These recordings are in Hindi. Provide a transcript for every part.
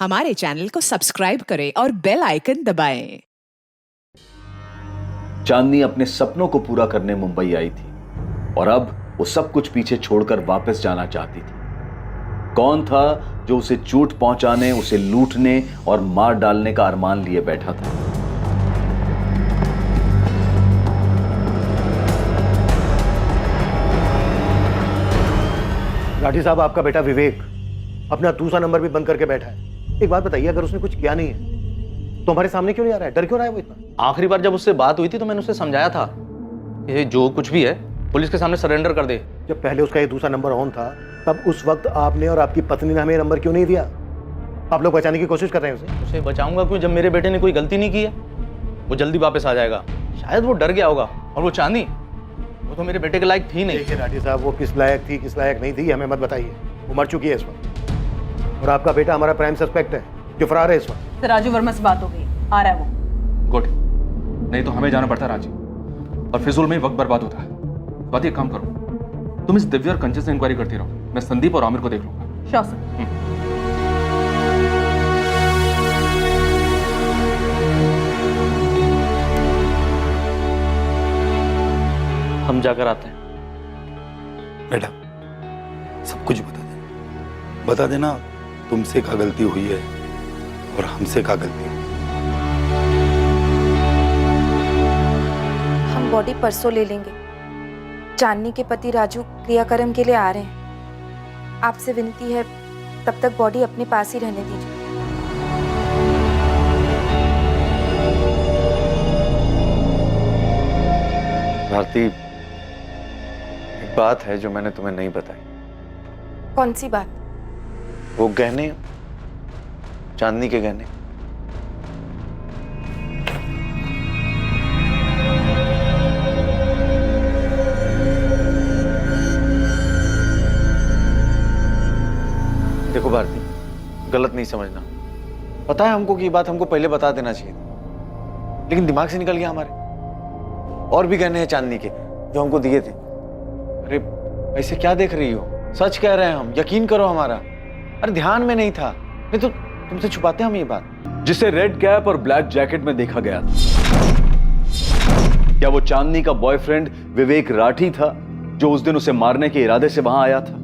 हमारे चैनल को सब्सक्राइब करें और बेल आइकन दबाएं। चांदनी अपने सपनों को पूरा करने मुंबई आई थी और अब वो सब कुछ पीछे छोड़कर वापस जाना चाहती थी। कौन था जो उसे चोट पहुंचाने, उसे लूटने और मार डालने का अरमान लिए बैठा था? राठी साहब, आपका बेटा विवेक अपना दूसरा नंबर भी बंद करके बैठा है। एक बात बताइए, अगर उसने कुछ किया नहीं है तो हमारे सामने क्यों नहीं आ रहा है? डर क्यों रहा है वो इतना? आखिरी बार जब उससे बात हुई थी तो मैंने उसे समझाया था कि जो कुछ भी है पुलिस के सामने सरेंडर कर दे। जब पहले उसका ये दूसरा नंबर ऑन था तब उस वक्त आपने और आपकी पत्नी ने हमें नंबर क्यों नहीं दिया? आप लोग बचाने की कोशिश कर रहे हैं उसे बचाऊंगा क्यों जब मेरे बेटे ने कोई गलती नहीं की है? वो जल्दी वापस आ जाएगा। शायद वो डर गया होगा। और वो चांदी, वो तो मेरे बेटे के लायक थी नहीं। देखिए राठी साहब, वो किस लायक थी किस लायक नहीं थी हमें मत बताइए। वो मर चुकी है इस वक्त और आपका बेटा हमारा प्राइम सस्पेक्ट है जो फरार है इस वक्त। राजू वर्मा से बात हो गई, आ रहा है वो। गुड, नहीं तो हमें जाना पड़ता रांची और फिजूल में ही वक्त बर्बाद होता है। बात एक काम करो, तुम इस दिव्या और कंचन से इंक्वायरी करती रहो, मैं संदीप और आमिर को देख लूंगा। Sure sir. हम जाकर आते हैं। बेटा, सब कुछ बता देना तुमसे क्या गलती हुई है और हमसे क्या गलती हुई। हम बॉडी परसों ले लेंगे। चांदनी के पति राजू क्रियाक्रम के लिए आ रहे हैं। आपसे विनती है तब तक बॉडी अपने पास ही रहने दीजिए। भारती, एक बात है जो मैंने तुम्हें नहीं बताई। कौन सी बात? वो गहने, चांदनी के गहने। देखो भारती, गलत नहीं समझना। पता है हमको कि ये बात हमको पहले बता देना चाहिए था, लेकिन दिमाग से निकल गया हमारे। और भी गहने हैं चांदनी के जो हमको दिए थे। अरे ऐसे क्या देख रही हो? सच कह रहे हैं हम, यकीन करो हमारा। अरे ध्यान में नहीं था, नहीं तो तुमसे छुपाते हम ये बात। जिसे रेड कैप और ब्लैक जैकेट में देखा गया था, क्या वो चांदनी का बॉयफ्रेंड विवेक राठी था जो उस दिन उसे मारने के इरादे से वहां आया था?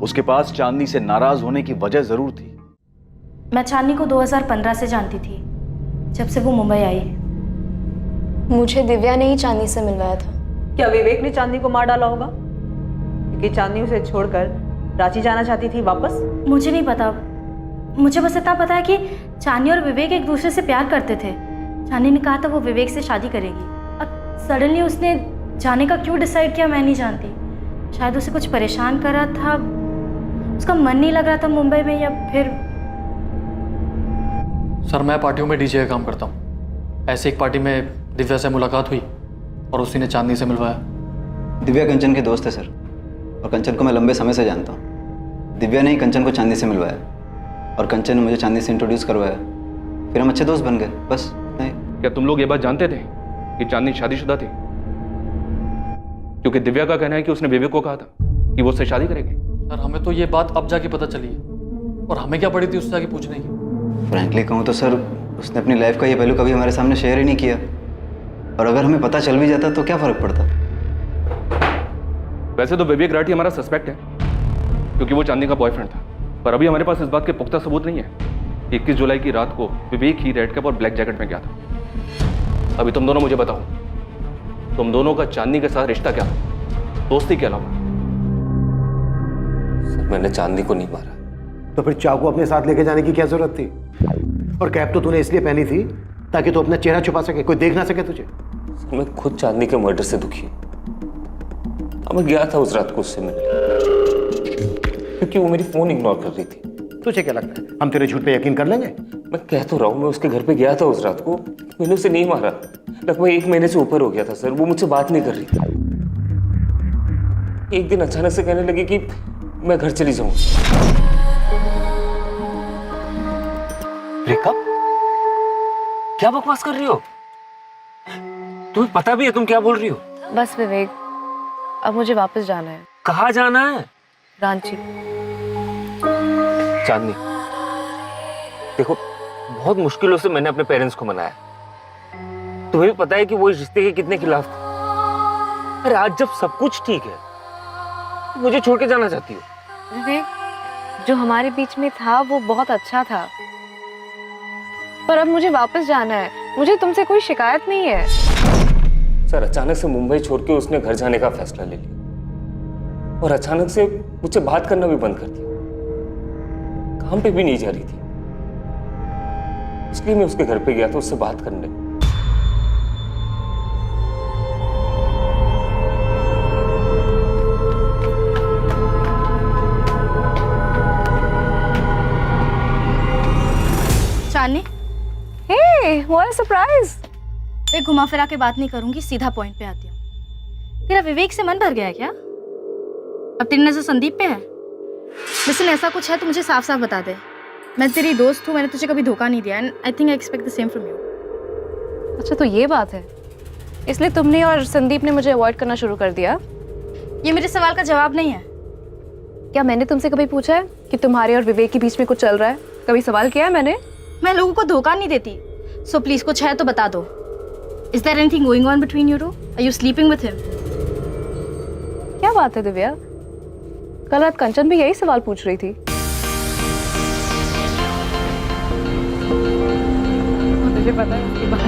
उसके पास चांदनी से नाराज होने की वजह जरूर थी। मैं चांदनी को 2015 से जानती थी, जब से वो मुंबई आई है। मुझे दिव्या ने ही चांदनी से मिलवाया था। क्या विवेक ने चांदनी को मार डाला होगा? क्योंकि चांदनी उसे छोड़कर रांची जाना चाहती थी वापस। मुझे नहीं पता, मुझे बस इतना पता है कि चांदनी और विवेक एक दूसरे से प्यार करते थे। चांदनी ने कहा था वो विवेक से शादी करेगी। अब सडनली उसने जाने का क्यों डिसाइड किया मैं नहीं जानती। शायद उसे कुछ परेशान कर रहा था, उसका मन नहीं लग रहा था मुंबई में, या फिर। सर, मैं पार्टियों में डीजे का काम करता हूँ। ऐसे एक पार्टी में दिव्या से मुलाकात हुई और उसी ने चांदनी से मिलवाया। दिव्या कंचन के दोस्त है सर, और कंचन को मैं लंबे समय से जानता हूँ। दिव्या ने ही कंचन को चांदनी से मिलवाया और कंचन ने मुझे चांदनी से इंट्रोड्यूस करवाया। फिर हम अच्छे दोस्त बन गए, बस नहीं। क्या तुम लोग ये बात जानते थे कि चांदनी शादीशुदा थी? क्योंकि दिव्या का कहना है कि उसने विवेक को कहा था कि वो उससे शादी करेगी। सर, हमें तो ये बात अब जाके पता चली है, और हमें क्या पड़ी थी उससे जाके पूछने की। फ्रैंकली कहूँ तो सर, उसने अपनी लाइफ का ये पहलू कभी हमारे सामने शेयर ही नहीं किया, और अगर हमें पता चल भी जाता तो क्या फर्क पड़ता। वैसे तो विवेक राठी हमारा सस्पेक्ट है क्योंकि वो चांदनी का बॉयफ्रेंड था, पर अभी हमारे पास इस बात के पुख्ता सबूत नहीं है। 21 जुलाई की रात को विवेक ही रेड कैप और ब्लैक जैकेट में गया था। अभी तुम दोनों मुझे बताओ, तुम दोनों का चांदनी के साथ रिश्ता क्या था, दोस्ती के अलावा? सर, मैंने चांदनी को नहीं मारा। तो फिर चाकू अपने साथ लेके जाने की क्या जरूरत थी? और कैप तो तूने इसलिए पहनी थी ताकि तू अपना चेहरा छुपा सके, कोई देख ना सके तुझे। सर, मैं खुद चांदनी के मर्डर से दुखी हूँ। अब मैं गया था उस रात को उससे मिलने, क्योंकि वो मेरी फोन इग्नोर कर रही थी। तुझे क्या लगता है हम तेरे झूठ पे यकीन कर लेंगे? मैं कह तो रहा हूँ, मैं उसके घर पे गया था उस रात को, मैंने उसे नहीं मारा। लगभग 1 महीने से ऊपर हो गया था सर, वो मुझसे बात नहीं कर रही थी। एक दिन अचानक से कहने लगी कि मैं घर चली जाऊँ। ब्रेकअप? क्या बकवास कर रही हो? तुम्हें पता भी है तुम क्या बोल रही हो? बस विवेक, अब मुझे वापस जाना है। कहाँ जाना है? रांची। चांदनी, देखो, बहुत मुश्किलों से मैंने अपने पेरेंट्स को मनाया। तुम्हें भी पता है कि वो इस रिश्ते के कितने खिलाफ थे। अरे आज जब सब कुछ ठीक है, तो मुझे छोड़ के जाना चाहती हो? विवेक, जो हमारे बीच में था वो बहुत अच्छा था, पर अब मुझे वापस जाना है। मुझे तुमसे कोई शिकायत नहीं है। सर, अचानक से मुंबई छोड़ के उसने घर जाने का फैसला ले लिया और अचानक से मुझसे बात करना भी बंद कर दिया। काम पे भी नहीं जा रही थी, इसलिए मैं उसके घर पे गया था उससे बात करने। चांदनी, हे, व्हाट अ सरप्राइज। मैं घुमा फिरा के बात नहीं करूंगी, सीधा पॉइंट पे आती हूँ। तेरा विवेक से मन भर गया है क्या? अब तेरी नजर संदीप पे है? लेकिन ऐसा कुछ है तो मुझे साफ साफ बता दे। मैं तेरी दोस्त हूँ, मैंने तुझे कभी धोखा नहीं दिया, and I think I expect the same from you. अच्छा, तो ये बात है, इसलिए तुमने और संदीप ने मुझे अवॉइड करना शुरू कर दिया? ये मेरे सवाल का जवाब नहीं है। क्या मैंने तुमसे कभी पूछा है कि तुम्हारे और विवेक के बीच में कुछ चल रहा है? कभी सवाल किया है मैंने? मैं लोगों को धोखा नहीं देती, सो प्लीज कुछ है तो बता दो। Is there anything going on between you two? Are you sleeping with him? क्या बात है दिव्या, कल रात कंचन भी यही सवाल पूछ रही थी। मुझे पता है इसकी बात।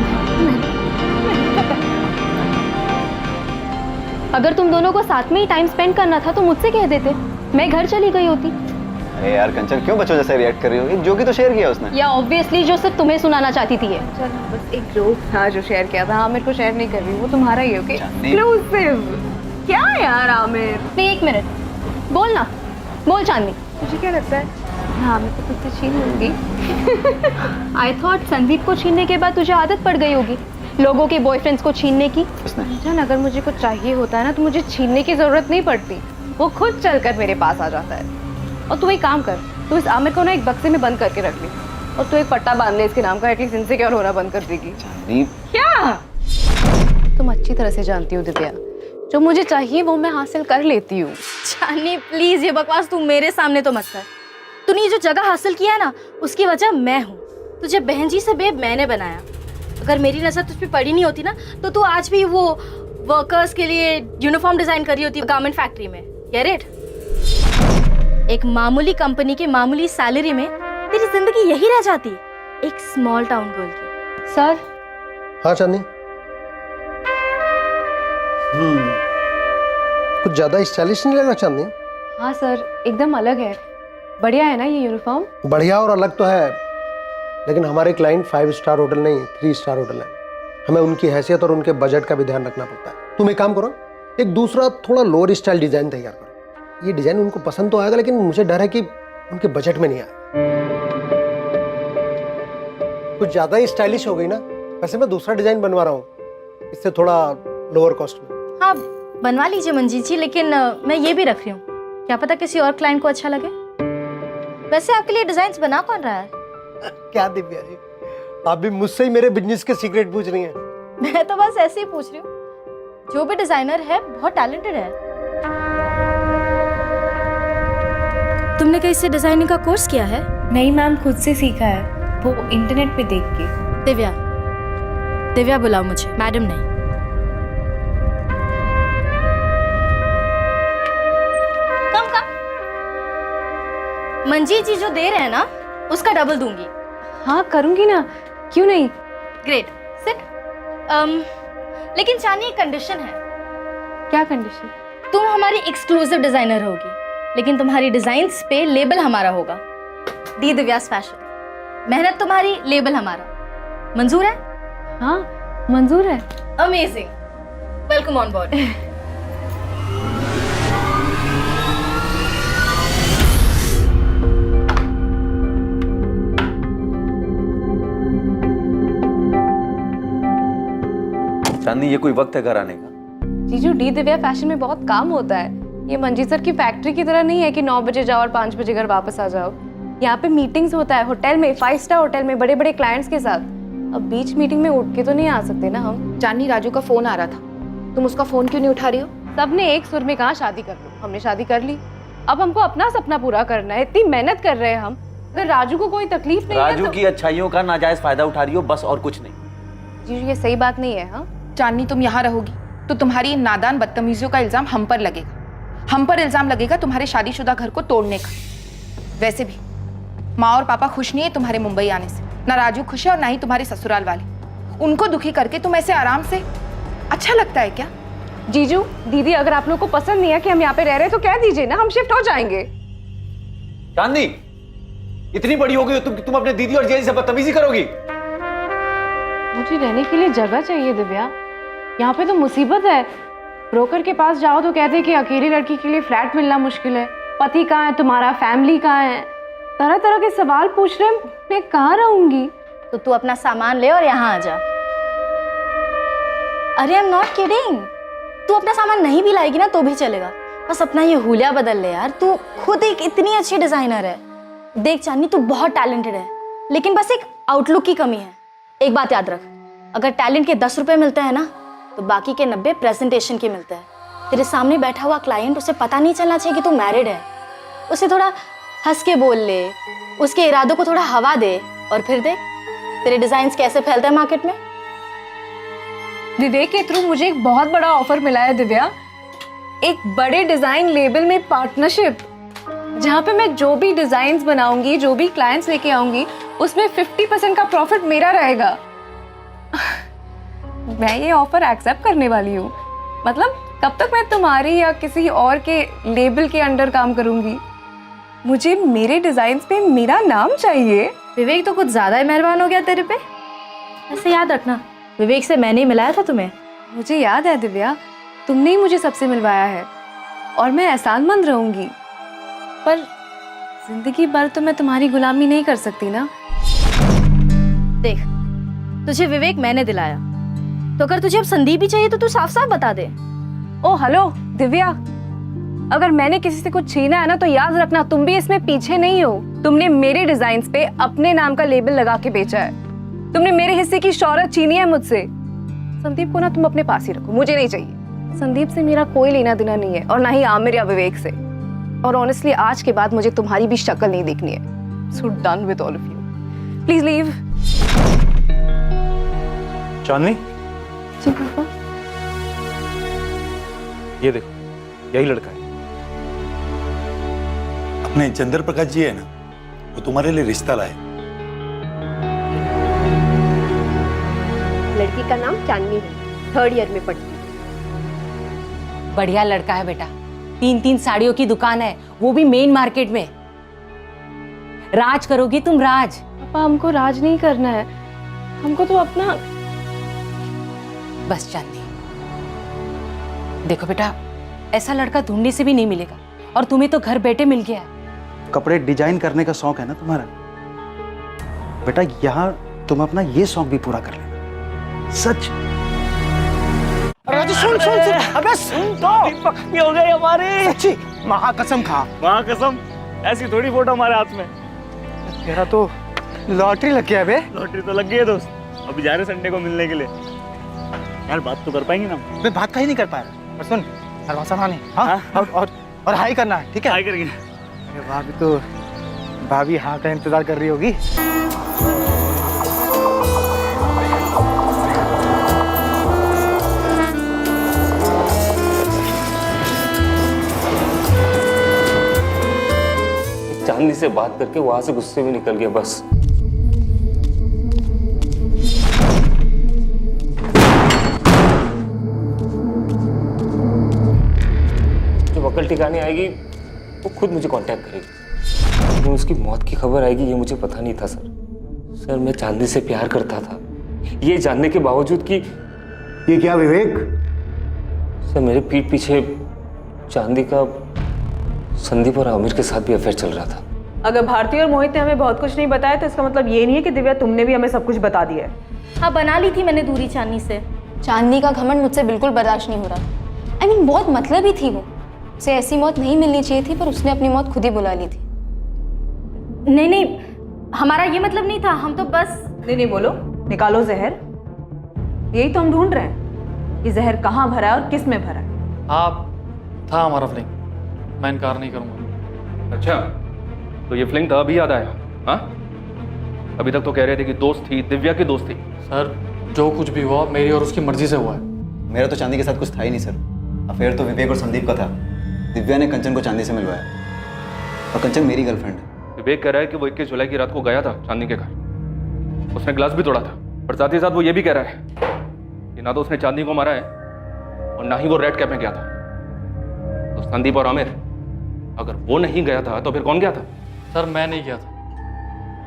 अगर तुम दोनों को साथ में ही टाइम स्पेंड करना था तो मुझसे कह देते, मैं घर चली गई होती। अरे यार कंचन, क्यों बच्चों जैसे रिएक्ट कर रही हो? एक जोक तो शेयर किया उसने। या ऑब्वियसली जो सिर्फ तुम्हें सुनाना चाहती थी। चल, बस एक जोक था जो शेयर किया था। आमिर को शेयर नहीं कर रही, वो तुम्हारा ही, ओके? एक्सक्लूसिव। क्या यार आमिर? नहीं, एक मिनट, बोल ना, बोल चांदनी। तुझे क्या लगता है? हाँ, मैं तो तुझसे छीन लूंगी। आई थॉट संदीप को छीनने के बाद तुझे आदत पड़ गई होगी लोगों के बॉयफ्रेंड्स को छीनने की। जान, अगर मुझे कुछ चाहिए होता है ना तो मुझे छीनने की जरूरत नहीं पड़ती, वो खुद चलकर मेरे पास आ जाता है। और तू एक काम कर, तू इस आमिर को ना एक बक्से में बंद करके रख ली और तू एक पट्टा बांध ले इसके नाम का, एटलीस्ट इनसिक्योर होना बंद कर देगी। क्या? तुम अच्छी तरह से जानती हो दिव्या, जो मुझे चाहिए वो मैं हासिल कर लेती हूँ। चांदनी प्लीज, ये बकवास तू मेरे सामने तो मत कर। तूने जो जगह हासिल किया है ना, उसकी वजह मैं हूँ। तुझे बहन जी से बेब मैंने बनाया। अगर मेरी नजर तुझ पे पड़ी नहीं होती ना तो तू आज भी वो वर्कर्स के लिए यूनिफॉर्म डिजाइन कर रही होती गारमेंट फैक्ट्री में। Get it? एक मामूली कंपनी की मामूली सैलरी में तेरी जिंदगी यही रह जाती, एक स्मॉल टाउन गर्ल की। सर। हाँ चांदनी। कुछ ज्यादा स्टाइलिश नहीं लगा चांदनी? हाँ सर, एकदम अलग है। बढ़िया है ना ये यूनिफॉर्म? बढ़िया और अलग तो है, लेकिन हमारे क्लाइंट 5 स्टार होटल नहीं 3 स्टार होटल है। हमें उनकी हैसियत और उनके बजट का भी ध्यान रखना पड़ता है। तुम एक काम करो, एक दूसरा थोड़ा लोअर स्टाइल डिजाइन तैयार करो। ये डिजाइन उनको पसंद तो आएगा, लेकिन मुझे डर है कि उनके बजट में नहीं आएगा। कुछ ज्यादा ही स्टाइलिश हो गई ना। वैसे मैं दूसरा डिजाइन बनवा रहा हूँ, इससे थोड़ा लोअर कॉस्ट में। हाँ बनवा लीजिए मंजीत जी, लेकिन मैं ये भी रख रही हूँ, क्या पता किसी और क्लाइंट को अच्छा लगे। वैसे आपके लिए डिजाइन बना कौन रहा है? क्या दिव्या जी, आप भी मुझसे ही मेरे बिजनेस के सीक्रेट पूछ रही हैं? मैं तो बस ऐसे ही पूछ रही हूँ। जो भी डिजाइनर है बहुत टैलेंटेड है। तुमने कहीं से डिजाइनिंग का कोर्स किया है? नहीं मैम, खुद से सीखा है, वो इंटरनेट पे देख के। दिव्या, दिव्या बुलाओ मुझे, मैडम नहीं। कम कम। मंजीत जी जो दे रहे हैं ना उसका डबल दूंगी। हाँ करूंगी ना, क्यों नहीं? Great, sit. लेकिन चांदनी एक कंडीशन है। क्या कंडीशन? तुम हमारी एक्सक्लूसिव डिजाइनर होगी, लेकिन तुम्हारी डिजाइन्स पे लेबल हमारा होगा, दी दिव्यास फैशन। मेहनत तुम्हारी, लेबल हमारा। मंजूर है? हाँ मंजूर है। Amazing, welcome on board. Chandni, ये कोई वक्त है घर आने का? जीजू, डी दिव्या फैशन में बहुत काम होता है। ये मंजीत सर की फैक्ट्री की तरह नहीं है कि 9 बजे जाओ और 5 बजे घर वापस आ जाओ। यहाँ पे मीटिंग्स होता है होटल में, 5 स्टार होटल में, बड़े बड़े क्लाइंट्स के साथ। अब बीच मीटिंग में उठ के तो नहीं आ सकते ना हम। चांदनी, राजू का फोन आ रहा था, तुम उसका फोन क्यों नहीं उठा रही हो? सबने एक सुर में कहा शादी कर लो, हमने शादी कर ली। अब हमको अपना सपना पूरा करना है, इतनी मेहनत कर रहे हैं हम, अगर राजू को कोई तकलीफ नहीं है राजू तो... की अच्छाइयों का नाजायज फायदा उठा रही हो, बस और कुछ नहीं। जीजू ये सही बात नहीं है। हाँ, चांदनी तुम यहाँ रहोगी तो तुम्हारी इन नादान बदतमीजियों का इल्जाम हम पर लगेगा। हम पर इल्जाम लगेगा तुम्हारे शादीशुदा घर को तोड़ने का। वैसे भी माँ और पापा खुश नहीं है तुम्हारे मुंबई आने से। ना राजू खुश है और ना ही तुम्हारे ससुराल वाले। उनको दुखी करके तुम ऐसे आराम से अच्छा लगता है क्या? जीजू दीदी, अगर आप लोग को पसंद नहीं है कि हम यहाँ पे रह रहे हैं तो कह दीजिए ना, हम शिफ्ट हो जाएंगे। चांदनी इतनी बड़ी हो गई हो तुम अपने दीदी और जीजा से बदतमीजी करोगी? मुझे रहने के लिए जगह चाहिए दिव्या, यहाँ पे तो मुसीबत है। ब्रोकर के पास जाओ तो कहते हैं कि अकेली लड़की के लिए फ्लैट मिलना मुश्किल है, पति कहाँ है तुम्हारा, फैमिली कहाँ है, तरह तरह के सवाल पूछ रहे हैं, मैं कहाँ रहूंगी? तो तू अपना सामान ले और यहाँ आ जा। अरे आई एम नॉट किडिंग, तू अपना सामान नहीं भी लाएगी ना तो भी चलेगा, बस अपना ये हुलिया बदल ले यार। तू खुद एक इतनी अच्छी डिजाइनर है। देख चांदनी, तू बहुत टैलेंटेड है, लेकिन बस एक आउटलुक की कमी है। एक बात याद रख, अगर टैलेंट के 10 रुपए मिलते हैं ना तो बाकी के 90 प्रेजेंटेशन के मिलते हैं। तेरे सामने बैठा हुआ क्लाइंट, उसे पता नहीं चलना चाहिए कि तू मैरिड है। उसे थोड़ा हंस के बोल ले, उसके इरादों को थोड़ा हवा दे और फिर देख तेरे डिजाइन्स कैसे फैलते हैं मार्केट में। विवेक के थ्रू मुझे एक बहुत बड़ा ऑफर मिला है दिव्या, एक बड़े डिजाइन लेबल में पार्टनरशिप, जहाँ पे मैं जो भी डिजाइन्स बनाऊंगी, जो भी क्लाइंट्स लेके आऊंगी, उसमें 50% का प्रॉफिट मेरा रहेगा। मैं ये ऑफर एक्सेप्ट करने वाली हूँ। मतलब कब तक मैं तुम्हारी या किसी और के लेबल के अंडर काम करूंगी? मुझे मेरे डिजाइन्स पे मेरा नाम चाहिए। विवेक तो कुछ ज्यादा ही मेहरबान हो गया तेरे पे। ऐसे याद रखना, विवेक से मैंने ही मिलाया था तुम्हें। मुझे याद है दिव्या, तुमने ही मुझे सबसे मिलवाया है और मैं एहसानमंद रहूंगी, पर जिंदगी भर तो मैं तुम्हारी गुलामी नहीं कर सकती ना। देख, तुझे विवेक मैंने दिलाया, तो अगर तुझे अब संदीप ही चाहिए तो तू साफ साफ बता दे। ओ हेलो दिव्या, अगर मैंने किसी से कुछ छीना है ना तो याद रखना तुम भी इसमें पीछे नहीं हो। तुमने मेरे डिजाइन्स पे अपने नाम का लेबल लगा के बेचा है, तुमने मेरे हिस्से की शौहरत छीनी है मुझसे। संदीप को ना तुम अपने पास ही रखो, मुझे नहीं चाहिए। संदीप से मेरा कोई लेना देना नहीं है और ना ही आमिर या विवेक से। और ऑनेस्टली आज के बाद मुझे तुम्हारी भी शक्ल नहीं देखनी है। So done with all of you, please leave. Chandni, जी पापा। ये देखो, यही लड़का है। अपने चंद्र प्रकाश जी है ना, वो तुम्हारे लिए रिश्ता लाए। लड़की का नाम चांदनी है, 3rd ईयर में पढ़ती है। बढ़िया लड़का है बेटा, 3-3 साड़ियों की दुकान है, वो भी मेन मार्केट में। राज करोगी तुम, राज। पापा हमको राज नहीं करना है, हमको तो अपना। बस चांदी, देखो बेटा, ऐसा लड़का ढूंढने से भी नहीं मिलेगा और तुम्हें तो घर बैठे मिल गया है। कपड़े डिजाइन करने का शौक है ना तुम्हारा बेटा, यहाँ तुम अपना ये शौक भी पूरा कर लेना। सच। राजू सुन सुन सुन, अबे सुन तो। पक्की हो गई हमारी। सच्ची? महाकसम खा। महाकसम, ऐसी थोड़ी फोटो हमारे हाथ में। तेरा तो लॉटरी लग गया बे। लॉटरी तो लग गई है दोस्त, अभी जा रहे संडे को मिलने के लिए। यार बात तो कर पाएंगे ना? मैं बात कहीं नहीं कर पाया, पर सुन शर्मा नहीं। हाँ? और हाई करना है, ठीक है? हाई करेंगे। अरे भाभी तो, भाभी हाँ का इंतजार कर रही होगी। चांदनी से बात करके वहां से गुस्से में निकल गया बस। जब अकल ठिकाने आएगी वो खुद मुझे कांटेक्ट करेगी। लेकिन उसकी मौत की खबर आएगी ये मुझे पता नहीं था सर। मैं चांदनी से प्यार करता था, ये जानने के बावजूद कि। ये क्या विवेक? सर मेरे पीठ पीछे चांदी का संदीप और आमिर के साथ भी अफेयर चल रहा था। अगर भारती और मोहित ने हमें बहुत कुछ नहीं बताया तो इसका मतलब ये नहीं है कि दिव्या तुमने भी हमें सब कुछ बता दिया है। हाँ, बना ली थी मैंने दूरी चांदनी से। चांदनी का घमंड मुझसे बिल्कुल बर्दाश्त नहीं हो रहा। I mean, बहुत मतलबी थी वो। उसे ऐसी मौत नहीं मिलनी चाहिए थी, पर उसने अपनी मौत खुद ही बुला ली थी। नहीं नहीं, हमारा ये मतलब नहीं था, हम तो बस। नहीं बोलो, निकालो जहर। यही तो हम ढूंढ रहे हैं, ये जहर कहाँ भरा है और किस में भरा है। हाँ, था हमारा फ्लिंग, मैं इनकार नहीं करूंगा। अच्छा, तो ये फ्लिंग था, अभी याद आया? हाँ, अभी तक तो कह रहे थे कि दोस्त थी, दिव्या की दोस्त थी। सर जो कुछ भी हुआ मेरी और उसकी मर्जी से हुआ है। मेरा तो चांदी के साथ कुछ था ही नहीं सर। अफेयर तो विवेक और संदीप का था। दिव्या ने कंचन को चांदी से मिलवाया और कंचन मेरी गर्लफ्रेंड है। विवेक कह रहा है कि वो 21 जुलाई की रात को गया था चांदनी के घर, उसने ग्लास भी तोड़ा था, पर साथ ही साथ वो ये भी कह रहा है कि ना तो उसने चांदनी को मारा है और ना ही वो रेड कैप में गया था। तो संदीप और आमिर, अगर वो नहीं गया था तो फिर कौन गया था? सर मैं नहीं गया था।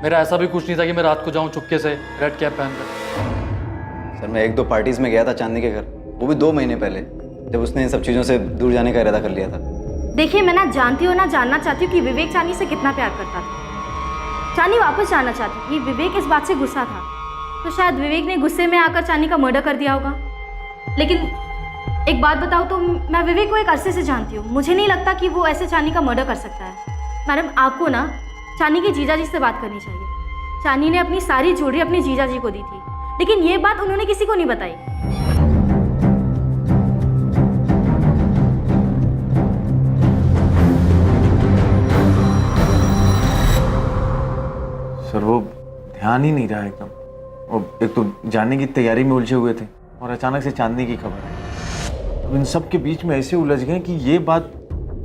मेरा ऐसा भी कुछ नहीं था कि मैं रात को जाऊं चुपके से रेड कैप पहनकर। सर मैं 1-2 पार्टीज में गया था चांदनी के घर, वो भी 2 महीने पहले, जब उसने इन सब चीज़ों से दूर जाने का इरादा कर लिया था। देखिए, मैं ना जानती हूँ ना जानना चाहती हूँ कि विवेक चांदी से कितना प्यार करता था। चांदी वापस जाना चाहती थी। विवेक इस बात से गुस्सा था, तो शायद विवेक ने गुस्से में आकर चांदी का मर्डर कर दिया होगा। लेकिन एक बात बताओ तो मैं विवेक को एक अरसे से जानती हूँ, मुझे नहीं लगता कि वो ऐसे चांदी का मर्डर कर सकता है। मैडम, आपको ना चांदी के जीजा जी से बात करनी चाहिए। चांदी ने अपनी सारी ज्वेलरी अपने जीजा जी को दी थी, लेकिन ये बात उन्होंने किसी को नहीं बताई। सर वो ध्यान ही नहीं रहा एकदम। और एक तो जानने की तैयारी में उलझे हुए थे और अचानक से चांदनी की खबर आई। अब इन सब के बीच में ऐसे उलझ गए कि ये बात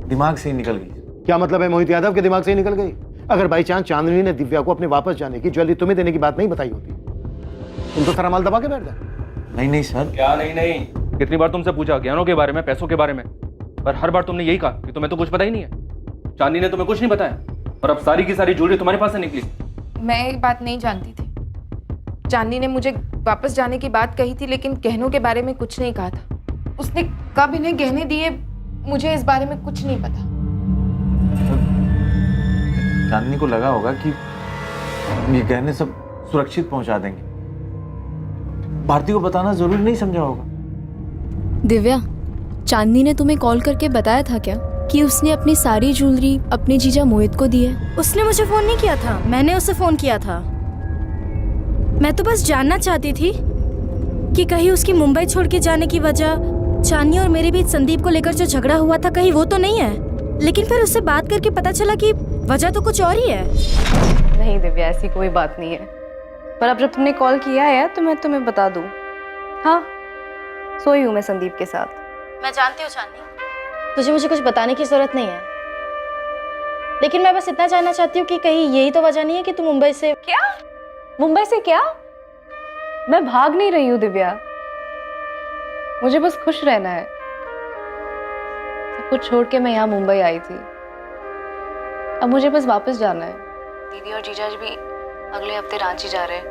दिमाग से ही निकल गई। क्या मतलब है मोहित यादव के दिमाग से ही निकल गई? अगर बाई चांस चांदनी ने दिव्या को अपने वापस जाने की ज्वेलरी तुम्हें देने की बात नहीं बताई होती, तुम तो सारा माल दबा के बैठ जाते। नहीं नहीं सर। क्या नहीं? कितनी बार तुमसे पूछा गहनों के बारे में, पैसों के बारे में, पर हर बार तुमने यही कहा कि तुम्हें तो कुछ पता ही नहीं है। चांदनी ने तुम्हें कुछ नहीं बताया और अब सारी की सारी ज्वेलरी तुम्हारे पास से निकली। मैं ये बात नहीं जानती थी। चांदनी ने मुझे वापस जाने की बात कही थी, लेकिन गहनों के बारे में कुछ नहीं कहा था। उसने कब इन्हें गहने दिए, मुझे इस बारे में कुछ नहीं पता। चांदनी को लगा होगा कि ये गहने सब सुरक्षित पहुंचा देंगे। भारती को बताना जरूरी नहीं समझा होगा। दिव्या, चांदनी ने तुम्हें कॉल करके बताया था क्या कि उसने अपनी सारी ज्वेलरी अपने जीजा मोहित को दी है? उसने मुझे फोन नहीं किया था, मैंने उसे फोन किया था। मैं तो बस जानना चाहती थी कि कहीं उसकी मुंबई छोड़ के जाने की वजह चांदनी और मेरे बीच संदीप को लेकर जो झगड़ा हुआ था, कहीं वो तो नहीं है। लेकिन फिर उससे बात करके पता चला कि वजह तो कुछ और ही है। नहीं दिव्या, ऐसी कोई बात नहीं है। पर अब जब तुमने कॉल किया है तो मैं तुम्हें बता दूं। हाँ, सोई हूँ मैं संदीप के साथ। मैं जानती हूँ चांदनी, तुझे मुझे कुछ बताने की जरूरत नहीं है, लेकिन मैं बस इतना जानना चाहती हूँ कि कहीं यही तो वजह नहीं है कि तू मुंबई से। क्या? मुंबई से क्या? मैं भाग नहीं रही हूँ दिव्या, मुझे बस खुश रहना है। सब कुछ छोड़ के मैं यहाँ मुंबई आई थी, अब मुझे बस वापस जाना है। दीदी और जीजा भी अगले हफ्ते रांची जा रहे हैं।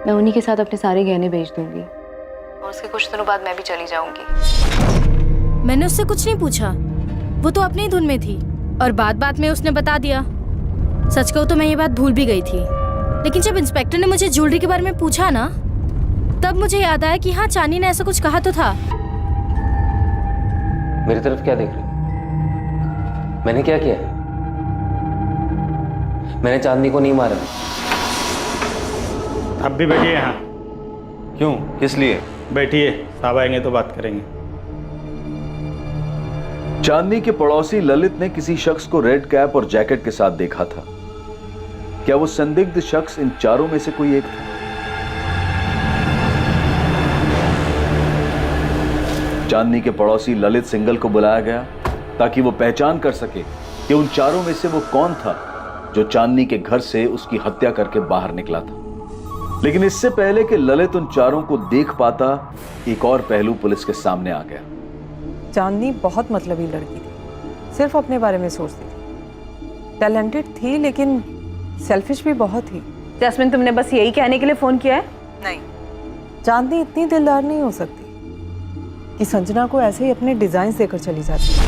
मैं उन्हीं के साथ अपने सारे गहने भेज दूंगी और उसके कुछ दिनों बाद मैं भी चली जाऊंगी। मैंने उससे कुछ नहीं पूछा, वो तो अपनी ही धुन में थी और बात में उसने बता दिया। सच कहूं तो मैं ये बात भूल भी गई थी, लेकिन जब इंस्पेक्टर ने मुझे ज्वेलरी के बारे में पूछा ना, तब मुझे याद आया कि हाँ, चांदनी ने ऐसा कुछ कहा तो था। मेरी तरफ क्या देख रहे हो? मैंने क्या किया? मैंने चांदनी को नहीं मारा। आप भी बैठिए यहाँ। क्यों, किस लिए? बैठिए, साहब आएंगे तो बात करेंगे। चांदनी के पड़ोसी ललित ने किसी शख्स को रेड कैप और जैकेट के साथ देखा था। क्या वो संदिग्ध शख्स इन चारों में से कोई एक था? चांदनी के पड़ोसी ललित सिंगल को बुलाया गया ताकि वो पहचान कर सके कि उन चारों में से वो कौन था जो चांदनी के घर से उसकी हत्या करके बाहर निकला था। लेकिन इससे पहले कि ललित उन चारों को देख पाता, एक और पहलू पुलिस के सामने आ गया। चांदनी बहुत मतलबी लड़की थी, सिर्फ अपने बारे में सोचती थी। टैलेंटेड थी लेकिन सेल्फिश भी बहुत थी। जैस्मिन, तुमने बस यही कहने के लिए फोन किया है? नहीं, चांदनी इतनी दिलदार नहीं हो सकती कि संजना को ऐसे ही अपने डिजाइन देकर चली जाती।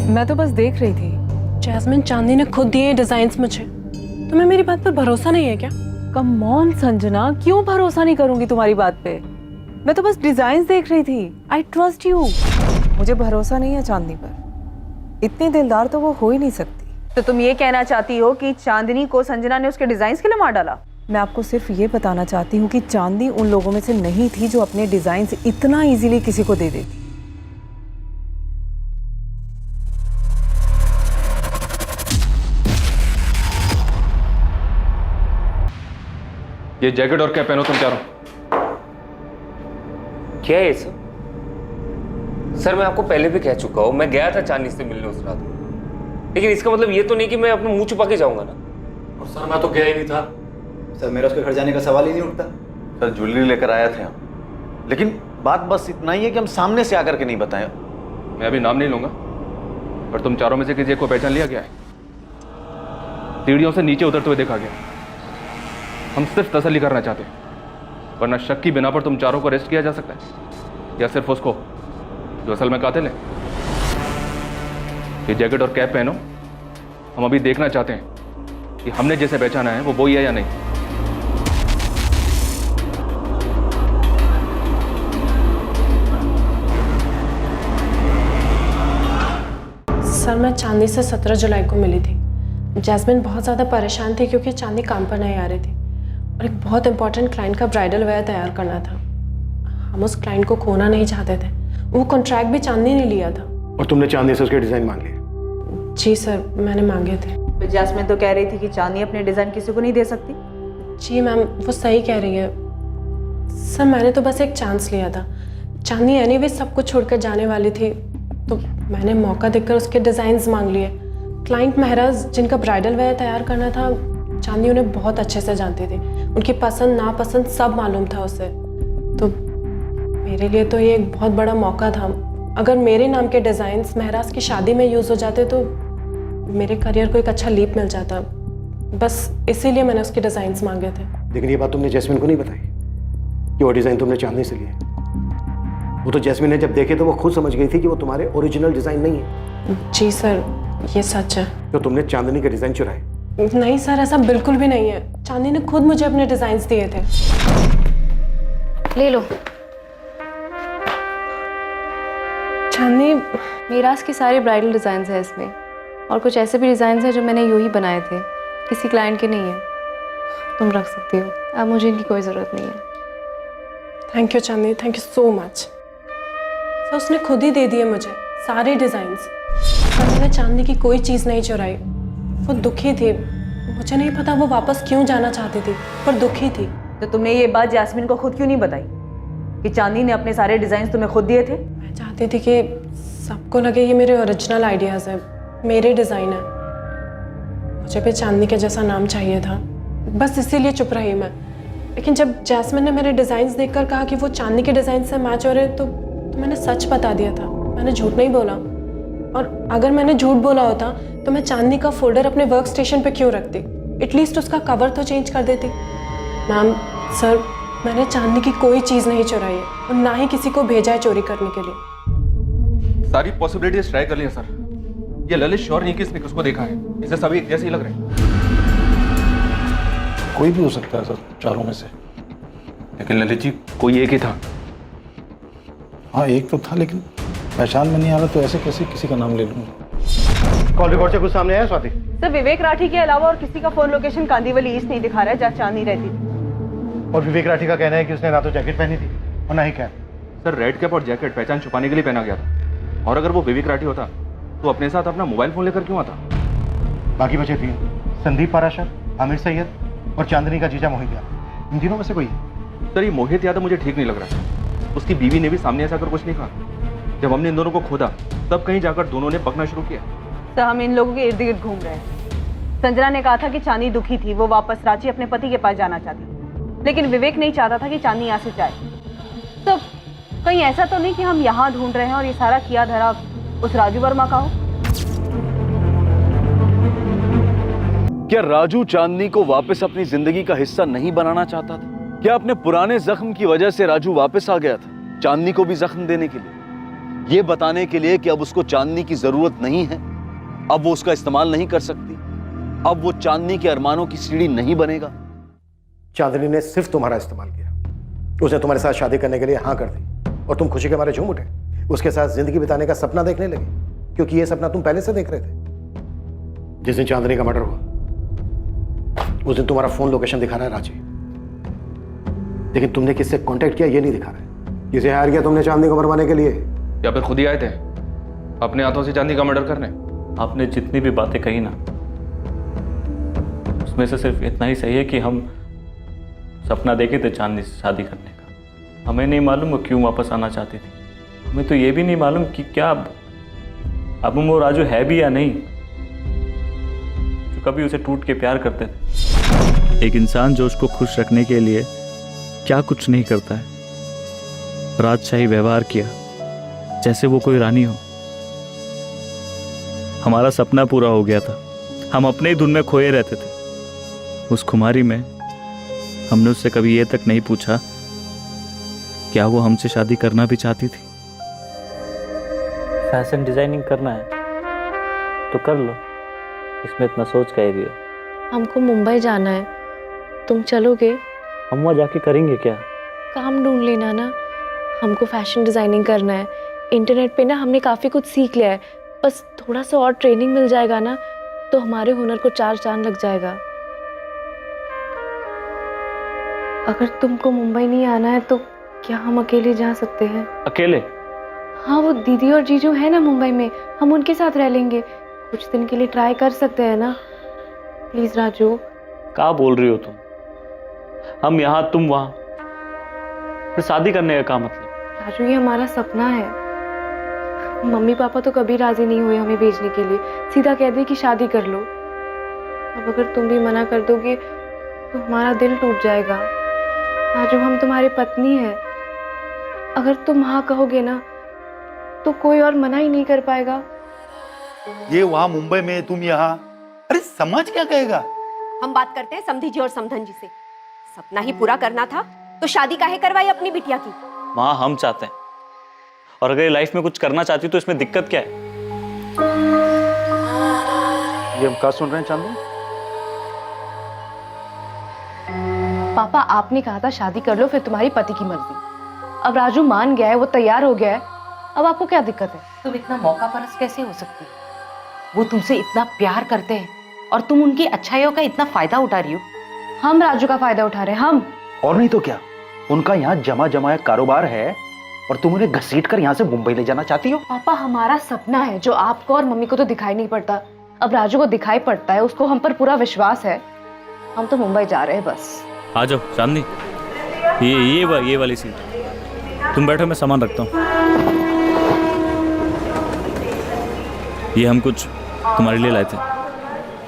मैं तो बस देख रही थी। जैस्मिन, चांदनी ने खुद दिए डिजाइन्स मुझे। तुम्हें मेरी बात पर भरोसा नहीं है क्या? कम ऑन संजना, क्यों भरोसा नहीं करूंगी तुम्हारी बात पे? मैं तो बस डिजाइन देख रही थी। I trust you. मुझे भरोसा नहीं है चांदनी पर। इतनी दिलदार तो वो हो ही नहीं सकती। तो तुम ये कहना चाहती हो कि चांदनी को संजना ने उसके डिजाइन के लिए मार डाला? मैं आपको सिर्फ ये बताना चाहती हूँ कि चांदनी उन लोगों में से नहीं थी जो अपने डिजाइन इतना इजीली किसी को दे देती। ये जैकेट और कैप पहनो तुम चारों। क्या है सर? सर मैं आपको पहले भी कह चुका हूँ, मैं गया था चांदनी से मिलने उस रात, लेकिन इसका मतलब ये तो नहीं कि मैं अपना मुंह छुपा के जाऊंगा ना। और सर मैं तो गया ही नहीं था। सर मेरा उसके घर जाने का सवाल ही नहीं उठता। सर ज्वेलरी लेकर आया थे हम, लेकिन बात बस इतना ही है कि हम सामने से आकर के नहीं बताएं। मैं अभी नाम नहीं लूंगा, पर तुम चारों में से किसी एक को पहचान लिया गया है। सीढ़ियों से नीचे उतरते हुए देखा गया। हम सिर्फ तसल्ली करना चाहते हैं, वरना शक की बिना पर तुम चारों को अरेस्ट किया जा सकता है, या सिर्फ उसको जो असल में कातिल है। ये जैकेट और कैप पहनो। हम अभी देखना चाहते हैं कि हमने जिसे पहचाना है वो वही है या नहीं। सर मैं चांदनी से 17 जुलाई को मिली थी। जैस्मिन बहुत ज़्यादा परेशान थी क्योंकि चांदनी काम पर नहीं आ रही थी और एक बहुत इंपॉर्टेंट क्लाइंट का ब्राइडल वेयर तैयार करना था। हम उस क्लाइंट को खोना नहीं चाहते थे। वो कॉन्ट्रैक्ट भी चांदनी ने लिया था। और तुमने चांदनी से उसके डिजाइन मांग लिए? जी सर, मैंने मांगे थे। जैस्मिन तो कह रही थी कि चांदनी अपने डिजाइन किसी को नहीं दे सकती। जी मैम, वो सही कह रही है। सर मैंने तो बस एक चांस लिया था। चांदनी एनीवे सब कुछ छोड़कर जाने वाली थी, तो मैंने मौका देखकर उसके डिज़ाइंस मांग लिए। क्लाइंट महराज जिनका ब्राइडल वेयर तैयार करना था, चांदनी उन्हें बहुत अच्छे से जानती थी। उनकी पसंद नापसंद सब मालूम था उसे। तो मेरे लिए तो ये एक बहुत बड़ा मौका था। अगर मेरे नाम के डिज़ाइंस महराज की शादी में यूज़ हो जाते तो मेरे करियर को एक अच्छा लीप मिल जाता। बस इसीलिए मैंने उसके डिज़ाइंस मांगे थे। लेकिन ये बात तुमने जैस्मिन को नहीं बताई कि वो डिज़ाइन तुमने चांदनी से लिए? वो तो जैस्मिन ने जब देखे तो वो खुद समझ गई थी कि वो तुम्हारे ओरिजिनल डिज़ाइन नहीं है। जी सर, ये सच है। तो तुमने चांदनी के डिज़ाइन चुराए? नहीं सर, ऐसा बिल्कुल भी नहीं है। चांदनी ने खुद मुझे अपने डिज़ाइंस दिए थे। ले लो। चांदनी, मीराज की सारी ब्राइडल डिज़ाइंस है इसमें, और कुछ ऐसे भी डिज़ाइंस हैं जो मैंने यूं ही बनाए थे, किसी क्लाइंट के नहीं है। तुम रख सकती हो, अब मुझे इनकी कोई ज़रूरत नहीं है। Thank you Chandni, thank you so much. Sir उसने खुद ही दे दिए मुझे सारे डिज़ाइंस। मैंने चांदनी की कोई चीज़ नहीं चुराई। वो दुखी थी, मुझे नहीं पता वो वापस क्यों जाना चाहती थी, पर दुखी थी। तो तुमने ये बात जैस्मिन को खुद क्यों नहीं बताई कि चांदनी ने अपने सारे डिजाइन तुम्हें खुद दिए थे? मैं चाहती थी कि सबको लगे ये मेरे ओरिजिनल आइडियाज़ हैं, मेरे डिज़ाइन है। मुझे भी चांदनी के जैसा नाम चाहिए था, बस इसीलिए चुप रही मैं। लेकिन जब जैस्मिन ने मेरे डिज़ाइंस देखकर कहा कि वो चांदनी के डिज़ाइन से मैच हो रहे, तो मैंने सच बता दिया था। मैंने झूठ नहीं बोला। और अगर मैंने झूठ बोला होता तो मैं चांदनी का फोल्डर अपने वर्क स्टेशन पर क्यों रखती? एटलीस्ट उसका कवर तो चेंज कर देती। मैम, सर, मैंने चांदनी की कोई चीज़ नहीं चुराई है और ना ही किसी को भेजा है चोरी करने के लिए। सारी पॉसिबिलिटीज ट्राई कर लिया सर। ये ललित श्योर नहीं कि इसने किसको देखा है। इसे सभी एक जैसे ही लग रहे हैं। कोई भी हो सकता है सर चारों में से, लेकिन ललित जी कोई एक ही था। हाँ एक तो था, लेकिन पहचान में नहीं आ रहा, तो ऐसे कैसे किसी का नाम ले लूंगा? कॉल रिकॉर्ड से कुछ सामने आया स्वाति? सर विवेक राठी के अलावा और किसी का फोन लोकेशन कांदीवली ईस्ट नहीं दिखा रहा है जहाँ चांदनी रहती थी। और विवेक राठी का कहना है कि उसने ना तो जैकेट पहनी थी और ना ही कैप। सर रेड कैप और जैकेट पहचान छुपाने के लिए पहना गया था, और अगर वो विवेक राठी होता तो अपने साथ अपना मोबाइल फोन लेकर क्यों आता? बाकी बचे 3, संदीप पाराशर, आमिर सैयद और चांदनी का जीजा मोहित यादव। इन तीनों में से कोई? सर ये मोहित यादव मुझे ठीक नहीं लग रहा। उसकी बीवी ने भी सामने ऐसा कर कुछ नहीं कहा। जब हमने इन दोनों को खोदा तब कहीं जाकर दोनों ने पकना शुरू किया। सर हम इन लोगों के इर्द गिर्द घूम रहे हैं। संजना ने कहा था कि चांदनी दुखी थी, वो वापस रांची अपने पति के पास जाना चाहती थी, लेकिन विवेक नहीं चाहता था कि चांदनी यहाँ से जाए। तो कहीं ऐसा तो नहीं कि हम यहाँ ढूंढ रहे हैं और ये सारा किया धरा उस राजू वर्मा का हो? क्या राजू चांदनी को वापस अपनी जिंदगी का हिस्सा नहीं बनाना चाहता था? क्या अपने पुराने जख्म की वजह से राजू वापस आ गया था चांदनी को भी जख्म देने के लिए, ये बताने के लिए कि अब उसको चांदनी की जरूरत नहीं है, अब वो उसका इस्तेमाल नहीं कर सकती, अब वो चांदनी के अरमानों की सीढ़ी नहीं बनेगा? चांदनी ने सिर्फ तुम्हारा इस्तेमाल किया। उसने तुम्हारे साथ शादी करने के लिए हाँ कर दी और तुम खुशी के मारे झूम उठे, उसके साथ जिंदगी बिताने का सपना देखने लगे, क्योंकि ये सपना तुम पहले से देख रहे थे। जिस दिन चांदनी का मर्डर हुआ उस दिन तुम्हारा फोन लोकेशन दिखा रहा है रांची, लेकिन तुमने किससे कांटेक्ट किया ये नहीं दिखा रहा है। किसे हायर किया तुमने चांदनी को मरवाने के लिए? या फिर खुद ही आए थे अपने हाथों से चांदनी का मर्डर करने? आपने जितनी भी बातें कही ना, उसमें से सिर्फ इतना ही सही है कि हम सपना देखे थे चांदनी से शादी करने का। हमें नहीं मालूम वो क्यों वापस आना चाहती थी। हमें तो ये भी नहीं मालूम कि क्या अब वो राजू है भी या नहीं, जो कभी उसे टूट के प्यार करते थे। एक इंसान जो उसको खुश रखने के लिए क्या कुछ नहीं करता है, राजशाही व्यवहार किया जैसे वो कोई रानी हो। हमारा सपना पूरा हो गया था, हम अपने ही धुन में खोए रहते थे। उस खुमारी में हमने उससे कभी ये तक नहीं पूछा क्या वो हमसे शादी करना भी चाहती थी। फैशन डिजाइनिंग करना है तो कर लो, इसमें इतना सोच कह रही हो। हमको मुंबई जाना है, तुम चलोगे? हम वहाँ जाके करेंगे क्या? काम ढूंढ लेना ना। हमको फैशन डिजाइनिंग करना है। इंटरनेट पे ना हमने काफ़ी कुछ सीख लिया है, बस थोड़ा सा और ट्रेनिंग मिल जाएगा ना तो हमारे हुनर को 4 चांद लग जाएगा। अगर तुमको मुंबई नहीं आना है तो क्या हम अकेले जा सकते हैं? अकेले? हाँ, वो दीदी और जीजू है ना मुंबई में, हम उनके साथ रह लेंगे। कुछ दिन के लिए ट्राई कर सकते हैं ना? प्लीज राजू। क्या बोल रही हो तुम? हम यहाँ तुम वहाँ, फिर शादी करने का क्या मतलब? राजू ये हमारा सपना है। मम्मी पापा तो कभी राजी नहीं हुए हमें भेजने के लिए, सीधा कह दे कि शादी कर लो। अब अगर तुम भी मना कर दोगे तो हमारा दिल टूट जाएगा। राजू हम तुम्हारी पत्नी है, अगर तुम हाँ कहोगे ना तो कोई और मना ही नहीं कर पाएगा। ये वहां मुंबई में, तुम यहाँ। अरे समाज क्या कहेगा? हम बात करते हैं समधी जी और समधन जी से। सपना ही पूरा करना था तो शादी काहे करवाई अपनी बिटिया की? माँ हम चाहते हैं, और अगर लाइफ में कुछ करना चाहती तो इसमें दिक्कत क्या है? ये हम क्या सुन रहे हैं चांदनी? पापा आपने कहा था शादी कर लो फिर तुम्हारी पति की मर्जी। अब राजू मान गया है, वो तैयार हो गया है, अब आपको क्या दिक्कत है? तुम इतना मौका परस्त कैसे हो सकती? वो तुमसे इतना प्यार करते हैं और तुम उनकी अच्छाइयों का इतना फायदा उठा रही हो। हम राजू का फायदा उठा रहे हैं, हम। और नहीं तो क्या, उनका यहाँ जमा जमाया कारोबार है और तुम उन्हें घसीट कर यहाँ से मुंबई ले जाना चाहती हो। पापा हमारा सपना है जो आपको और मम्मी को तो दिखाई नहीं पड़ता, अब राजू को दिखाई पड़ता है, उसको हम पर पूरा विश्वास है। हम तो मुंबई जा रहे हैं बस। आ जाओ चांदनी, ये वाली सीट। तुम बैठो, मैं सामान रखता हूँ। ये हम कुछ तुम्हारे लिए लाए थे,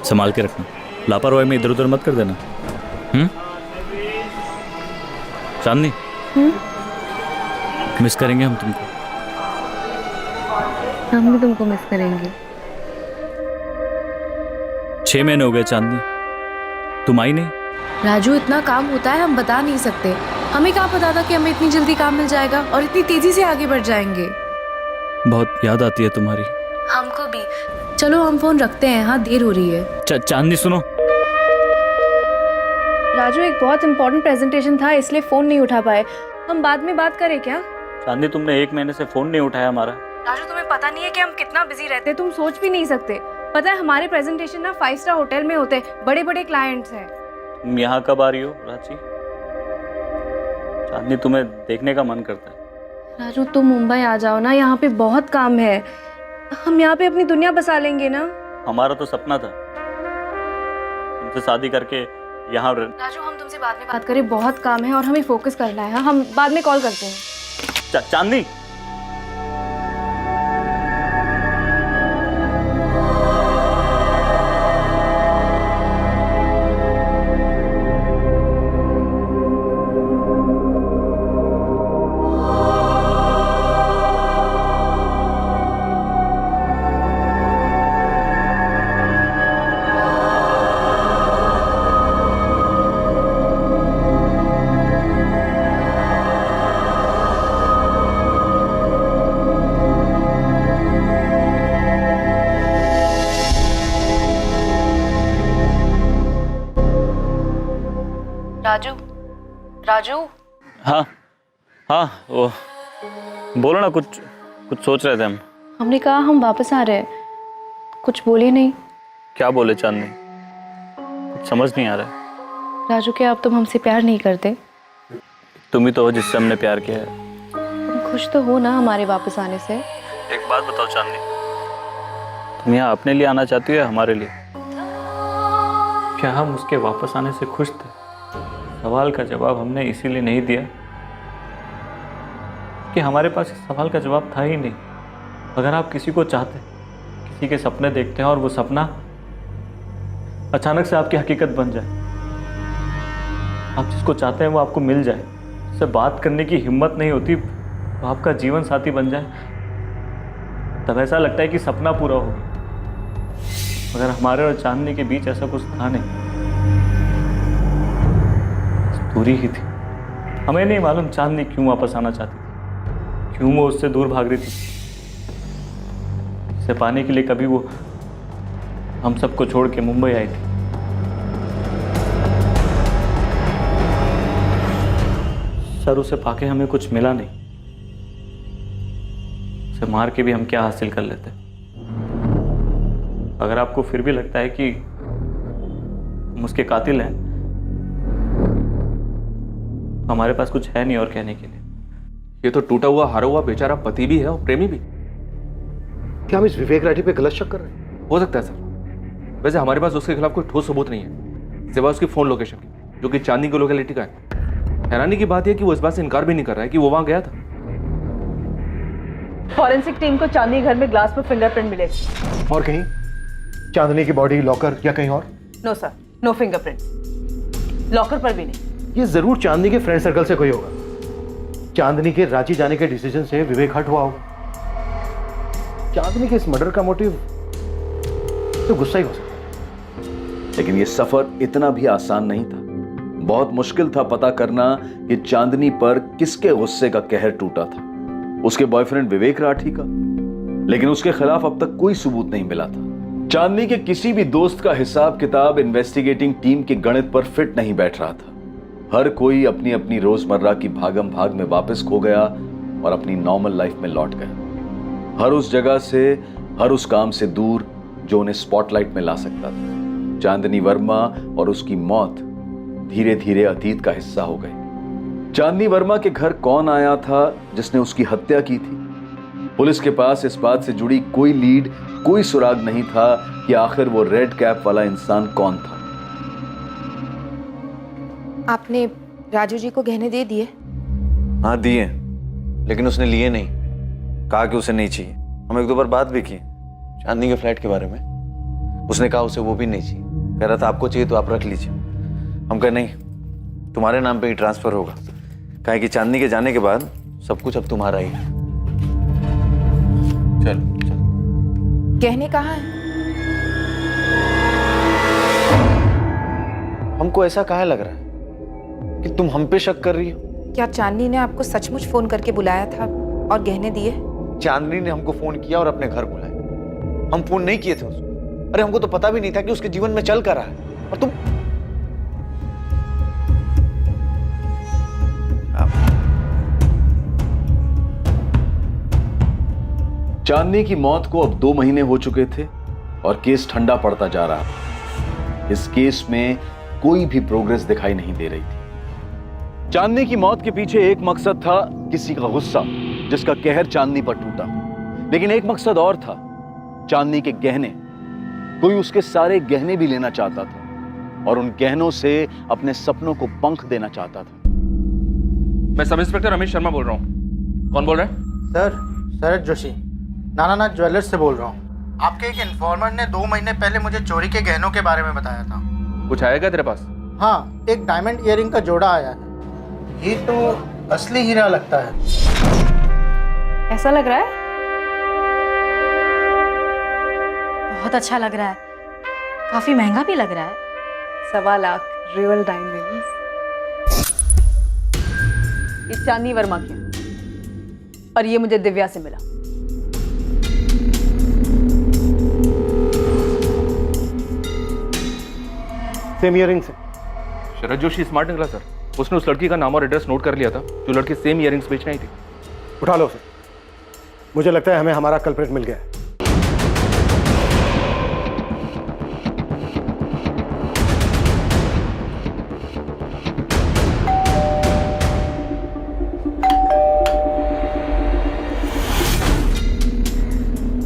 संभाल के रखना, लापरवाही में इधर उधर मत कर देना। चांदनी, मिस करेंगे हम तुमको। हम भी तुमको मिस करेंगे। 6 महीने हो गए चांदनी, तुम आई नहीं। राजू इतना काम होता है हम बता नहीं सकते। हमें क्या पता था कि हमें इतनी जल्दी काम मिल जाएगा और इतनी तेजी से आगे बढ़ जाएंगे। बहुत याद आती है तुम्हारी। हमको भी। चलो हम फोन रखते हैं, हाँ देर हो रही है। चांदनी सुनो। राजू एक बहुत इंपॉर्टेंट प्रेजेंटेशन था इसलिए फोन नहीं उठा पाए, हम बाद में बात करें क्या? चांदनी तुमने 1 महीने से फोन नहीं उठाया हमारा। राजू तुम्हें पता नहीं है कि हम कितना बिजी रहते हैं, तुम सोच भी नहीं सकते। पता है हमारे प्रेजेंटेशन ना 5 स्टार होटल में होते हैं, बड़े बड़े क्लाइंट्स हैं। तुम यहाँ कब आ रही हो रांची? चांदनी तुम्हें देखने का मन करता है। राजू तुम मुंबई आ जाओ ना, यहाँ पे बहुत काम है, हम यहाँ पे अपनी दुनिया बसा लेंगे ना। हमारा तो सपना था तुमसे शादी करके यहाँ। राजू हम तुमसे बाद में बात करें, बहुत काम है और हमें फोकस करना है। हम बाद में कॉल करते हैं। चांदनी राजू। हाँ हाँ, वो बोलो ना, कुछ कुछ सोच रहे थे हम। हमने कहा हम वापस आ रहे हैं, कुछ बोले नहीं। क्या बोले चांदनी, कुछ समझ नहीं आ रहा। राजू क्या अब तुम हमसे प्यार नहीं करते? तुम ही तो हो जिससे हमने प्यार किया है। तुम खुश तो हो ना हमारे वापस आने से? एक बात बताओ चांदनी, तुम यहाँ अपने लिए आना चाहती हो या हमारे लिए? क्या हम उसके वापस आने से खुश थे? सवाल का जवाब हमने इसीलिए नहीं दिया कि हमारे पास इस सवाल का जवाब था ही नहीं। अगर आप किसी को चाहते, किसी के सपने देखते हैं और वो सपना अचानक से आपकी हकीकत बन जाए, आप जिसको चाहते हैं वो आपको मिल जाए, उससे बात करने की हिम्मत नहीं होती, वो आपका जीवन साथी बन जाए, तब ऐसा लगता है कि सपना पूरा हो गया। मगर हमारे और चांदनी के बीच ऐसा कुछ था नहीं, दूरी ही थी। हमें नहीं मालूम चांदनी क्यों वापस आना चाहती थी, क्यों वो उससे दूर भाग रही थी। उसे पाने के लिए कभी वो हम सबको छोड़ के मुंबई आई थी। सर उसे पाके हमें कुछ मिला नहीं, उसे मार के भी हम क्या हासिल कर लेते। अगर आपको फिर भी लगता है कि हम उसके कातिल हैं, हमारे पास कुछ है नहीं और कहने के लिए। ये तो टूटा हुआ हारा हुआ बेचारा पति भी है और प्रेमी भी। क्या हम इस विवेक राठी पे गलत शक कर रहे हैं? हो सकता है सर, वैसे हमारे पास उसके खिलाफ कोई ठोस सबूत नहीं है सिवाय उसकी फोन लोकेशन की, जो कि चांदनी की लोकेलिटी का है। हैरानी की बात यह कि वो इस बात से इनकार भी नहीं कर रहा है कि वो वहां गया था। फॉरेंसिक टीम को चांदनी घर में ग्लास पर फिंगरप्रिंट मिले। और कहीं चांदनी की बॉडी लॉकर या कहीं और? No sir, no fingerprint, locker पर भी नहीं। ये जरूर चांदनी के फ्रेंड सर्कल से कोई होगा। चांदनी के रांची जाने के डिसीजन से विवेक हट हुआ होगा। चांदनी के इस मर्डर का मोटिव तो गुस्सा ही हो सकता है। लेकिन ये सफर इतना भी आसान नहीं था। बहुत मुश्किल था पता करना कि चांदनी पर किसके गुस्से का कहर टूटा था, उसके बॉयफ्रेंड विवेक राठी का। लेकिन उसके खिलाफ अब तक कोई सबूत नहीं मिला था। चांदनी के किसी भी दोस्त का हिसाब किताब इन्वेस्टिगेटिंग टीम के गणित पर फिट नहीं बैठ रहा था। हर कोई अपनी अपनी रोजमर्रा की भागम भाग में वापस खो गया और अपनी नॉर्मल लाइफ में लौट गया, हर उस जगह से, हर उस काम से दूर जो उन्हें स्पॉटलाइट में ला सकता था। चांदनी वर्मा और उसकी मौत धीरे धीरे अतीत का हिस्सा हो गई। चांदनी वर्मा के घर कौन आया था जिसने उसकी हत्या की थी? पुलिस के पास इस बात से जुड़ी कोई लीड, कोई सुराग नहीं था कि आखिर वो रेड कैप वाला इंसान कौन था। आपने राजू जी को गहने दे दिए? हाँ दिए, लेकिन उसने लिए नहीं, कहा कि उसे नहीं चाहिए। हम एक दो बार बात भी की चांदनी के फ्लैट के बारे में, उसने कहा उसे वो भी नहीं चाहिए, कह रहा था आपको चाहिए तो आप रख लीजिए। हम कहे नहीं, तुम्हारे नाम पे ही ट्रांसफर होगा, कहे कि चांदनी के जाने के बाद सब कुछ अब तुम्हारा ही है। चल गहने कहाँ हैं? हमको ऐसा काहे लग रहा है कि तुम हम पे शक कर रही हो? क्या चांदनी ने आपको सचमुच फोन करके बुलाया था और गहने दिए? चांदनी ने हमको फोन किया और अपने घर बुलाया, हम फोन नहीं किए थे उसको। अरे हमको तो पता भी नहीं था कि उसके जीवन में चल कर रहा है, और तुम चांदनी की मौत को अब 2 महीने हो चुके थे और केस ठंडा पड़ता जा रहा था। इस केस में कोई भी प्रोग्रेस दिखाई नहीं दे रही थी। चांदनी की मौत के पीछे एक मकसद था, किसी का गुस्सा जिसका कहर चांदनी पर टूटा। लेकिन एक मकसद और था, चांदनी के गहने। कोई उसके सारे गहने भी लेना चाहता था और उन गहनों से अपने सपनों को पंख देना चाहता था। मैं सब इंस्पेक्टर रमेश शर्मा बोल रहा हूँ। कौन बोल रहा है? सर, शरद जोशी, नानानाथ ज्वेलर्स से बोल रहा हूँ। आपके एक इन्फॉर्मर ने 2 महीने पहले मुझे चोरी के गहनों के बारे में बताया था। कुछ आया क्या तेरे पास? हाँ, एक डायमंड ईयरिंग का जोड़ा आया है। ये तो असली हीरा लगता है। ऐसा लग रहा है? बहुत अच्छा लग रहा है, काफी महंगा भी लग रहा है। 1.25 लाख रियल डायमंड्स। ये चांदनी वर्मा की और ये मुझे दिव्या से मिला। सेम ईयरिंग से। शरद जोशी स्मार्ट निकला सर। उसने उस लड़की का नाम और एड्रेस नोट कर लिया था जो लड़की सेम ईयरिंग्स बेचने आई थी। उठा लो उसे। मुझे लगता है हमें हमारा कल्प्रिट मिल गया है।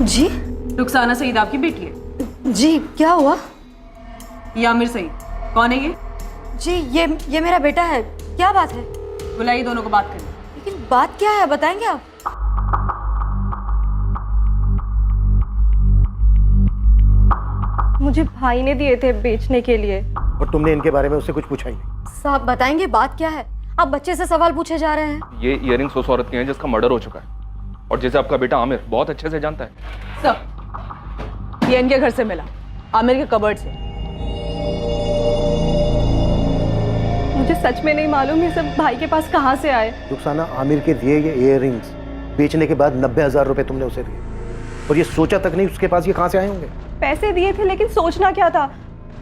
जी रुखसाना सईद आपकी बेटी है? जी क्या हुआ? ये आमिर सईद कौन है ये? जी ये मेरा बेटा है। क्या बात है? बुलाइए दोनों को बात करें। लेकिन बात क्या है बताएंगे आप? मुझे भाई ने दिए थे बेचने के लिए। और तुमने इनके बारे में उससे कुछ पूछा ही नहीं? साहब बताएंगे बात क्या है? आप बच्चे से सवाल पूछे जा रहे हैं। ये ईयरिंग्स उस औरत की हैं जिसका मर्डर हो चुका है और जैसे आपका बेटा आमिर बहुत अच्छे से जानता है। सब ये इनके घर से मिला, आमिर के कबर्ड से। मुझे सच में नहीं मालूम ये सब भाई के पास कहाँ से आए। रुखसाना, आमिर के दिए ये इयररिंग्स बेचने के बाद 90,000 रुपए तुमने उसे दिए और ये सोचा तक नहीं उसके पास ये कहाँ से आए होंगे? पैसे दिए थे लेकिन सोचना क्या था,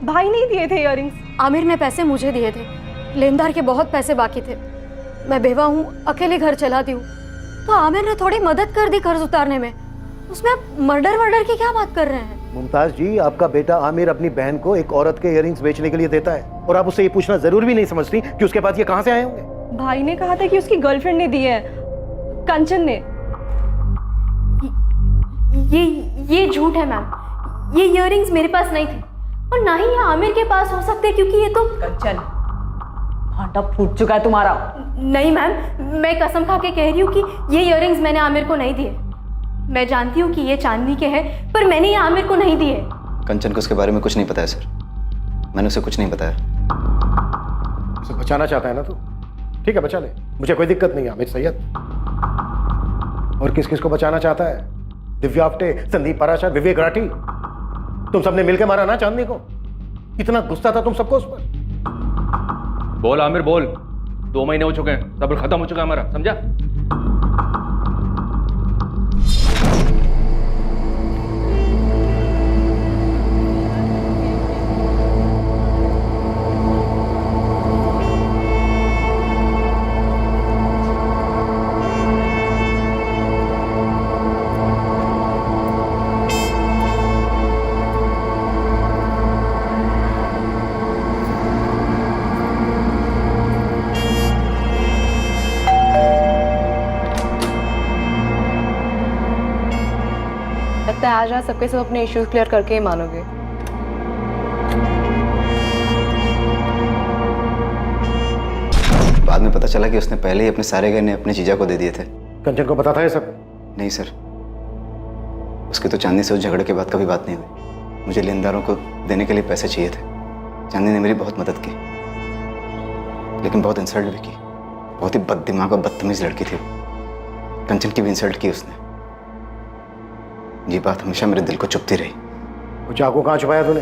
भाई नहीं दिए थे इयररिंग्स। आमिर ने पैसे मुझे दिए थे, लेनदार के बहुत पैसे बाकी थे। मैं बेवा हूँ, अकेले घर चलाती हूँ, तो आमिर ने थोड़ी मदद कर दी कर्ज उतारने में। उसमें आप मर्डर की क्या बात कर रहे हैं? मुमताज जी, आपका बेटा आमिर अपनी बहन को एक औरत के इयररिंग्स बेचने के लिए देता है और आप उससे ये पूछना जरूर भी नहीं समझती कि उसके पास ये कहाँ से आए होंगे? भाई ने कहा था कि उसकी गर्लफ्रेंड ने दिए हैं, कंचन ने। ये झूठ है मैम। ये इयररिंग्स मेरे पास नहीं थे और ना ही ये आमिर के पास हो सकते, क्योंकि ये तो कंचन भांटा फूट चुका है तुम्हारा। नहीं मैम, मैं कसम खा के कह रही हूँ कि ये इयररिंग्स मैंने आमिर को नहीं दिए। मैं जानती हूँ कि ये चांदनी के हैं, पर मैंने ये आमिर को नहीं दिए। कंचन को उसके बारे में कुछ नहीं पता है सर, मैंने उसे कुछ नहीं बताया। उसे बचाना चाहता है ना तू? ठीक है, बचा ले, मुझे कोई दिक्कत नहीं है। आमिर सैयद और किस किस को बचाना चाहता है? दिव्या आप्टे, संदीप पराशर, विवेक राठी, तुम सबने मिलकर मारा ना चांदनी को। इतना गुस्सा था तुम सबको उस पर। बोल आमिर बोल, 2 महीने हो चुके हैं, सब्र खत्म हो चुका है हमारा, समझा? लगता है आज रात सबके सब अपने इश्यूज क्लियर करके ही मानोगे। बाद में पता चला कि उसने पहले ही अपने सारे गहने अपने जीजा को दे दिए थे। कंचन को पता था ये सब? नहीं सर, उसकी तो चांदनी से उस झगड़े के बाद कभी बात नहीं हुई। मुझे लेनदारों को देने के लिए पैसे चाहिए थे। चांदनी ने मेरी बहुत मदद की, लेकिन बहुत इंसल्ट भी की। बहुत ही बददिमाग और बदतमीज लड़की थी। कंचन की भी इंसल्ट की उसने। ये बात हमेशा मेरे दिल को चुभती रही। वो चाकू कहाँ छुपाया तूने?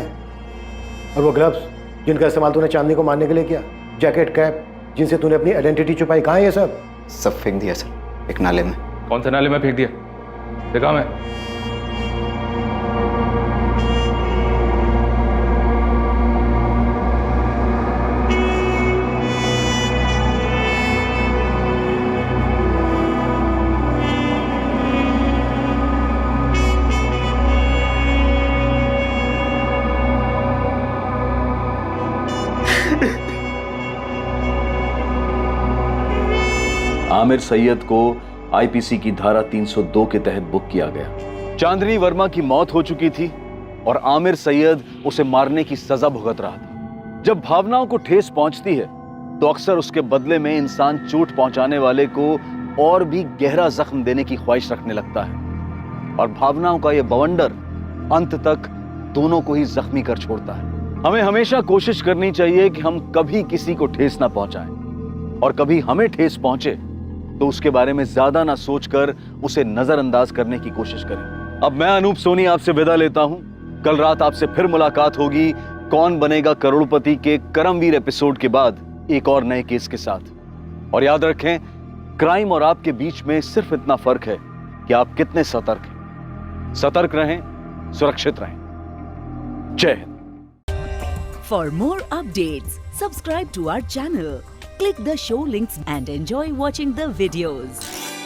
और वो ग्लव्स जिनका इस्तेमाल तूने चांदनी को मारने के लिए किया, जैकेट, कैप जिनसे तूने अपनी आइडेंटिटी छुपाई, कहाँ है ये सब? सब फेंक दिया सर, एक नाले में। कौन से नाले में फेंक दिया? देखा मैं। आमिर सैयद को आईपीसी की धारा 302 के तहत बुक किया गया। चांदनी वर्मा की मौत हो चुकी थी और आमिर सैयद उसे मारने की सजा भुगत रहा था। जब भावनाओं को ठेस पहुंचती है तो अक्सर उसके बदले में इंसान चोट पहुंचाने वाले को और भी गहरा जख्म देने की ख्वाहिश रखने लगता है और भावनाओं का यह बवंडर अंत तक दोनों को ही जख्मी कर छोड़ता है। हमें हमेशा कोशिश करनी चाहिए कि हम कभी किसी को ठेस ना पहुंचाएं और कभी हमें ठेस पहुंचे तो उसके बारे में ज्यादा ना सोचकर उसे नजरअंदाज करने की कोशिश करें। अब मैं अनूप सोनी आपसे विदा लेता हूं। कल रात आपसे फिर मुलाकात होगी कौन बनेगा करोड़पति के करमवीर एपिसोड के बाद एक और नए केस के साथ। और याद रखें, क्राइम और आपके बीच में सिर्फ इतना फर्क है कि आप कितने सतर्क हैं। सतर्क रहें, सुरक्षित रहें। जय Hind. For more updates, Subscribe to our channel, click the show links and enjoy watching the videos.